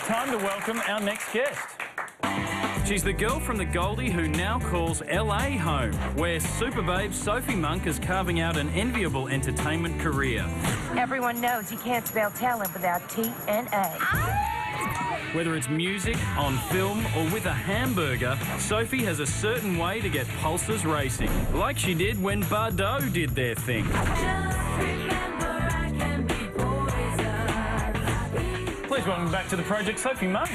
time to welcome our next guest. She's the girl from the Goldie who now calls LA home, where super babe Sophie Monk is carving out an enviable entertainment career. Everyone knows you can't spell talent without T and A. Whether it's music, on film, or with a hamburger, Sophie has a certain way to get pulses racing, like she did when Bardot did their thing. Please welcome back to the project, Sophie Monk.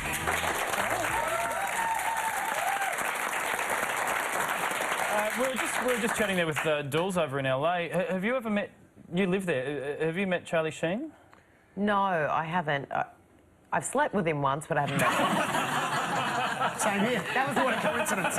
We were just chatting there with Dools over in LA. Have you ever met... You live there. Have you met Charlie Sheen? No, I haven't. I've slept with him once, but I haven't met him. Same here. That was what a coincidence.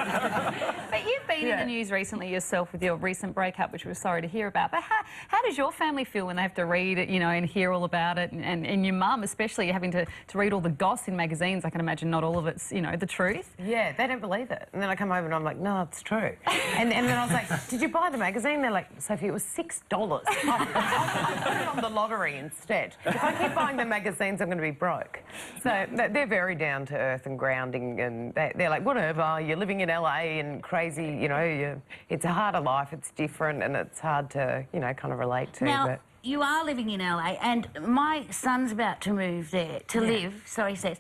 But you've been in the news recently yourself with your recent breakup, which we're sorry to hear about. But how does your family feel when they have to read it, you know, and hear all about it? And your mum, especially, having to read all the goss in magazines. I can imagine not all of it's, you know, the truth. Yeah, they don't believe it. And then I come home and I'm like, no, it's true. and then I was like, did you buy the magazine? They're like, Sophie, it was $6. I'll put it on the lottery instead. If I keep buying the magazines, I'm going to be broke. So they're very down to earth and grounding, and they're like, whatever, you're living in LA and crazy, you know, it's a harder life, it's different, and it's hard to, you know, kind of relate to. Now, but you are living in LA, and my son's about to move there to live, so he says.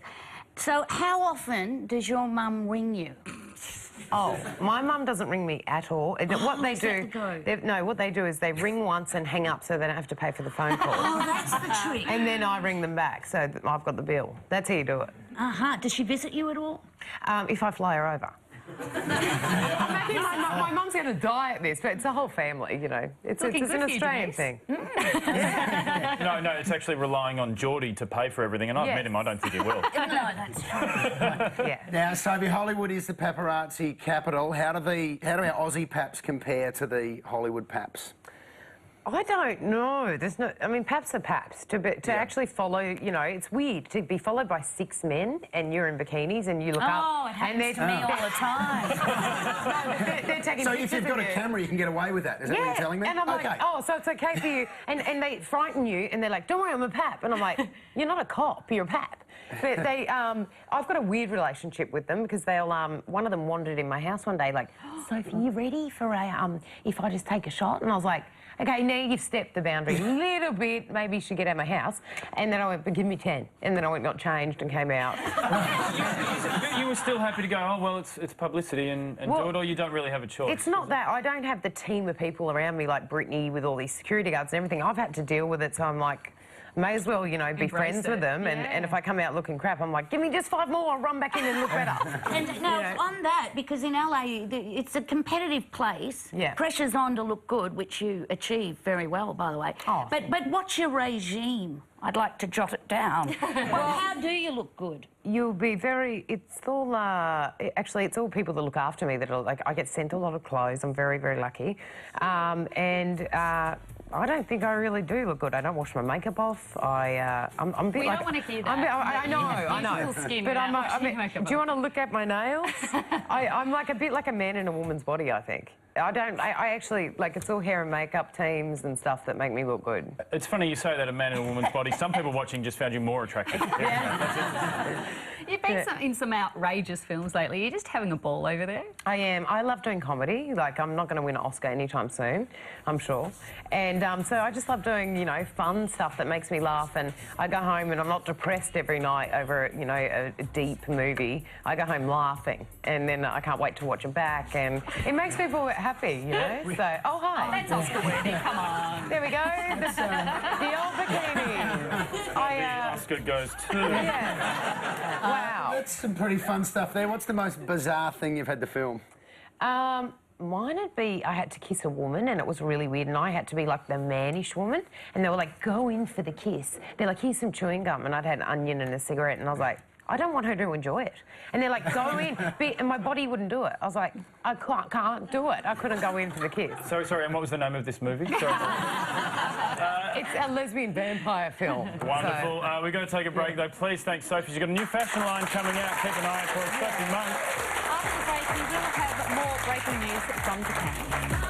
So how often does your mum ring you? Oh, my mum doesn't ring me at all. What they do, what they do is they ring once and hang up so they don't have to pay for the phone call. Oh, that's the trick. And then I ring them back, so that I've got the bill. That's how you do it. Uh-huh. Does she visit you at all? If I fly her over. My mum's going to die at this, but it's a whole family, you know. It's an Australian thing. No, it's actually relying on Geordie to pay for everything, and I've met him. I don't think he will. No, that's true. Yeah. Now, Sophie, Hollywood is the paparazzi capital. How do our Aussie paps compare to the Hollywood paps? I don't know. There's no... I mean, paps are paps. To actually follow, you know, it's weird to be followed by 6 men and you're in bikinis and you look up... Oh, it happens to me all the time. They're taking So pictures if you've got of a you. camera, you can get away with that. Is that what you're telling me? And I'm like, oh, so it's okay for you. And they frighten you and they're like, don't worry, I'm a pap. And I'm like, you're not a cop, you're a pap. But they... I've got a weird relationship with them because they'll... one of them wandered in my house one day like, Sophie, you ready for a... if I just take a shot? And I was like... OK, now you've stepped the boundary a little bit. Maybe you should get out of my house. And then I went, but give me 10. And then I went, got changed and came out. You were still happy to go, oh, well, it's publicity and do it, or you don't really have a choice? It's not that. I don't have the team of people around me like Brittany with all these security guards and everything. I've had to deal with it, so I'm like... May as well, you know, be friends with them. And if I come out looking crap, I'm like, give me just 5 more, I'll run back in and look better. And now, on that, because in LA, it's a competitive place. Yeah. Pressure's on to look good, which you achieve very well, by the way. Oh. But what's your regime? I'd like to jot it down. Well, how do you look good? You'll be very... It's all... actually, it's all people that look after me that are like... I get sent a lot of clothes. I'm very, very lucky. I don't think I really do look good. I don't wash my makeup off. I'm a bit like... don't want to hear that. I know. But do you want to look at my nails? I'm like a bit like a man in a woman's body, I think. I actually, like, it's all hair and makeup teams and stuff that make me look good. It's funny you say that, a man in a woman's body. Some people watching just found you more attractive. You've been in some outrageous films lately. You're just having a ball over there. I am. I love doing comedy. Like, I'm not going to win an Oscar anytime soon, I'm sure. And so I just love doing, you know, fun stuff that makes me laugh. And I go home and I'm not depressed every night over, you know, a deep movie. I go home laughing. And then I can't wait to watch it back. And it makes people happy, you know? So, oh, hi. Oh, that's Oscar worthy. Come on. There we go. The old bikini. Oscar goes too. Yeah. Wow. That's some pretty fun stuff there. What's the most bizarre thing you've had to film? Mine would be I had to kiss a woman and it was really weird and I had to be like the mannish woman and they were like, go in for the kiss. They're like, here's some chewing gum, and I'd had an onion and a cigarette and I was like, I don't want her to enjoy it. And they're like, go in, and my body wouldn't do it. I was like, I can't do it. I couldn't go in for the kiss. Sorry, and what was the name of this movie? Sorry. It's a lesbian vampire film. Wonderful. So. We've got to take a break, though. Please thank Sophie. She's got a new fashion line coming out. Keep an eye out for it. Sophie Monk. After the break, we will have more breaking news from Japan.